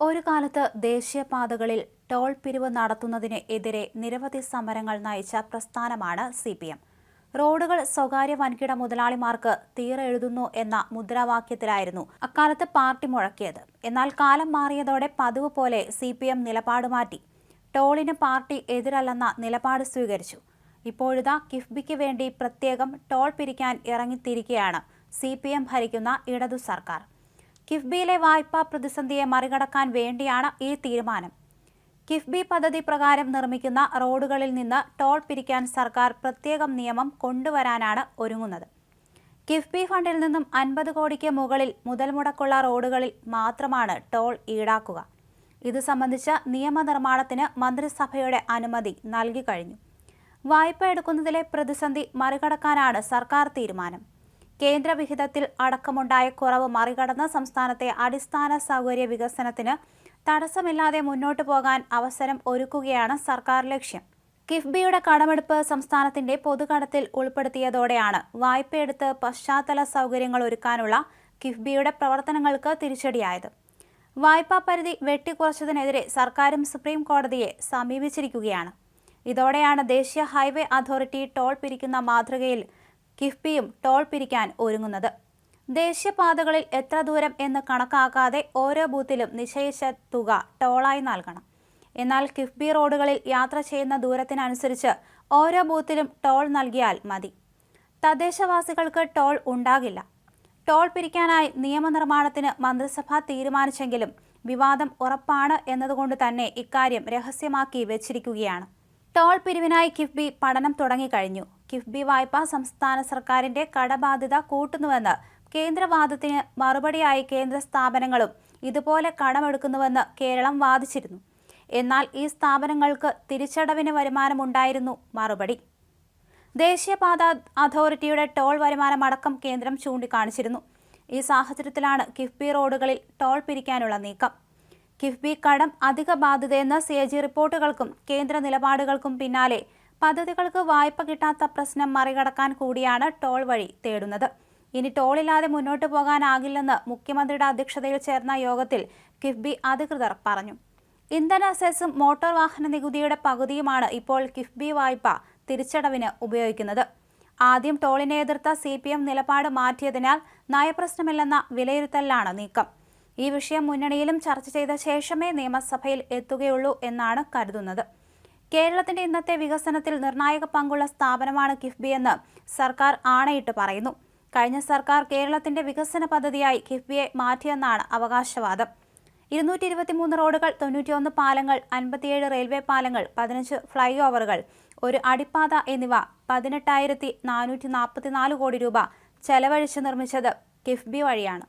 ഒരു കാലത്ത് ദേശീയപാതകളിൽ ടോൾ പിരിവ് നടത്തുന്നതിന് എതിരെ നിരവധി സമരങ്ങൾ നയിച്ച പ്രസ്ഥാനമാണ് CPM. റോഡുകൾ സ്വകാര്യ വൻകിട മുതലാളിമാർക്ക് തീരെഴുതുന്നു എന്ന മുദ്രാവാക്യത്തിലായിരുന്നു അക്കാലത്ത് പാർട്ടി മുഴക്കിയത്. എന്നാൽ കാലം മാറിയതോടെ പതിവ് പോലെ CPM നിലപാട് മാറ്റി. ടോളിന് പാർട്ടി എതിരല്ലെന്ന നിലപാട് സ്വീകരിച്ചു. ഇപ്പോഴിതാ കിഫ്ബിക്ക് വേണ്ടി പ്രത്യേകം ടോൾ പിരിക്കാൻ ഇറങ്ങിത്തിരിക്കുകയാണ് CPM ഭരിക്കുന്ന ഇടതു സർക്കാർ. കിഫ്ബിയിലെ വായ്പാ പ്രതിസന്ധിയെ മറികടക്കാൻ വേണ്ടിയാണ് ഈ തീരുമാനം. കിഫ്ബി പദ്ധതി പ്രകാരം നിർമ്മിക്കുന്ന റോഡുകളിൽ നിന്ന് ടോൾ പിരിക്കാൻ സർക്കാർ പ്രത്യേകം നിയമം കൊണ്ടുവരാനാണ് ഒരുങ്ങുന്നത്. കിഫ്ബി ഫണ്ടിൽ നിന്നും 50 കോടിക്ക് മുകളിൽ മുതൽ മുടക്കുള്ള റോഡുകളിൽ മാത്രമാണ് ടോൾ ഈടാക്കുക. ഇത് സംബന്ധിച്ച നിയമനിർമ്മാണത്തിന് മന്ത്രിസഭയുടെ അനുമതി നൽകി കഴിഞ്ഞു. വായ്പ എടുക്കുന്നതിലെ പ്രതിസന്ധി മറികടക്കാനാണ് സർക്കാർ തീരുമാനം. കേന്ദ്രവിഹിതത്തിൽ അടക്കമുണ്ടായ കുറവ് മറികടന്ന് സംസ്ഥാനത്തെ അടിസ്ഥാന സൗകര്യ വികസനത്തിന് തടസ്സമില്ലാതെ മുന്നോട്ടു പോകാൻ അവസരം ഒരുക്കുകയാണ് സർക്കാർ ലക്ഷ്യം. കിഫ്ബിയുടെ കടമെടുപ്പ് സംസ്ഥാനത്തിന്റെ പൊതുകടത്തിൽ ഉൾപ്പെടുത്തിയതോടെയാണ് വായ്പയെടുത്ത് പശ്ചാത്തല സൗകര്യങ്ങൾ ഒരുക്കാനുള്ള കിഫ്ബിയുടെ പ്രവർത്തനങ്ങൾക്ക് തിരിച്ചടിയായത്. വായ്പാ പരിധി വെട്ടിക്കുറച്ചതിനെതിരെ സർക്കാരും സുപ്രീം കോടതിയെ സമീപിച്ചിരിക്കുകയാണ്. ഇതോടെയാണ് ദേശീയ ഹൈവേ അതോറിറ്റി ടോൾ പിരിക്കുന്ന മാതൃകയിൽ കിഫ്ബിയും ടോൾ പിരിക്കാൻ ഒരുങ്ങുന്നത്. ദേശീയപാതകളിൽ എത്ര ദൂരം എന്ന് കണക്കാക്കാതെ ഓരോ ബൂത്തിലും നിശ്ചയിച്ച തുക ടോളായി നൽകണം. എന്നാൽ കിഫ്ബി റോഡുകളിൽ യാത്ര ചെയ്യുന്ന ദൂരത്തിനനുസരിച്ച് ഓരോ ബൂത്തിലും ടോൾ നൽകിയാൽ മതി. തദ്ദേശവാസികൾക്ക് ടോൾ ഉണ്ടാകില്ല. ടോൾ പിരിക്കാനായി നിയമനിർമ്മാണത്തിന് മന്ത്രിസഭ തീരുമാനിച്ചെങ്കിലും വിവാദം ഉറപ്പാണ് എന്നതുകൊണ്ട് തന്നെ ഇക്കാര്യം രഹസ്യമാക്കി വെച്ചിരിക്കുകയാണ്. ടോൾ പിരിവിനായി കിഫ്ബി പഠനം തുടങ്ങിക്കഴിഞ്ഞു. കിഫ്ബി വായ്പ സംസ്ഥാന സർക്കാരിന്റെ കടബാധ്യത കൂട്ടുന്നുവെന്ന് കേന്ദ്രവാദത്തിന് മറുപടിയായി കേന്ദ്ര സ്ഥാപനങ്ങളും ഇതുപോലെ കടമെടുക്കുന്നുവെന്ന് കേരളം വാദിച്ചിരുന്നു. എന്നാൽ ഈ സ്ഥാപനങ്ങൾക്ക് തിരിച്ചടവിന് വരുമാനമുണ്ടായിരുന്നു മറുപടി. ദേശീയപാത അതോറിറ്റിയുടെ ടോൾ വരുമാനമടക്കം കേന്ദ്രം ചൂണ്ടിക്കാണിച്ചിരുന്നു. ഈ സാഹചര്യത്തിലാണ് കിഫ്ബി റോഡുകളിൽ ടോൾ പിരിക്കാനുള്ള നീക്കം. കിഫ്ബി കടം അധിക ബാധ്യതയെന്ന CAG റിപ്പോർട്ടുകൾക്കും കേന്ദ്ര നിലപാടുകൾക്കും പിന്നാലെ പദ്ധതികൾക്ക് വായ്പ കിട്ടാത്ത പ്രശ്നം മറികടക്കാൻ കൂടിയാണ് ടോൾ വഴി തേടുന്നത്. ഇനി ടോളില്ലാതെ മുന്നോട്ടു പോകാനാകില്ലെന്ന് മുഖ്യമന്ത്രിയുടെ അധ്യക്ഷതയിൽ ചേർന്ന യോഗത്തിൽ കിഫ്ബി അധികൃതർ പറഞ്ഞു. ഇന്ധന സെസ്സും മോട്ടോർ വാഹന നികുതിയുടെ പകുതിയുമാണ് ഇപ്പോൾ കിഫ്ബി വായ്പ തിരിച്ചടവിന് ഉപയോഗിക്കുന്നത്. ആദ്യം ടോളിനെ എതിർത്ത CPM നിലപാട് മാറ്റിയതിനാൽ നയപ്രശ്നമില്ലെന്ന വിലയിരുത്തലിലാണ് നീക്കം. ഈ വിഷയം മുന്നണിയിലും ചർച്ച ചെയ്ത ശേഷമേ നിയമസഭയിൽ എത്തുകയുള്ളൂ എന്നാണ് കരുതുന്നത്. കേരളത്തിന്റെ ഇന്നത്തെ വികസനത്തിൽ നിർണായക പങ്കുള്ള സ്ഥാപനമാണ് കിഫ്ബി എന്ന് സർക്കാർ ആണയിട്ട് പറയുന്നു. കഴിഞ്ഞ സർക്കാർ കേരളത്തിന്റെ വികസന പദ്ധതിയായി കിഫ്ബിയെ മാറ്റിയെന്നാണ് അവകാശവാദം. 223 റോഡുകൾ, 91 പാലങ്ങൾ, 57 റെയിൽവേ പാലങ്ങൾ, 15 ഫ്ലൈ ഓവറുകൾ, ഒരു അടിപ്പാത എന്നിവ 18,444 കോടി രൂപ ചെലവഴിച്ച് നിർമ്മിച്ചത് കിഫ്ബി വഴിയാണ്.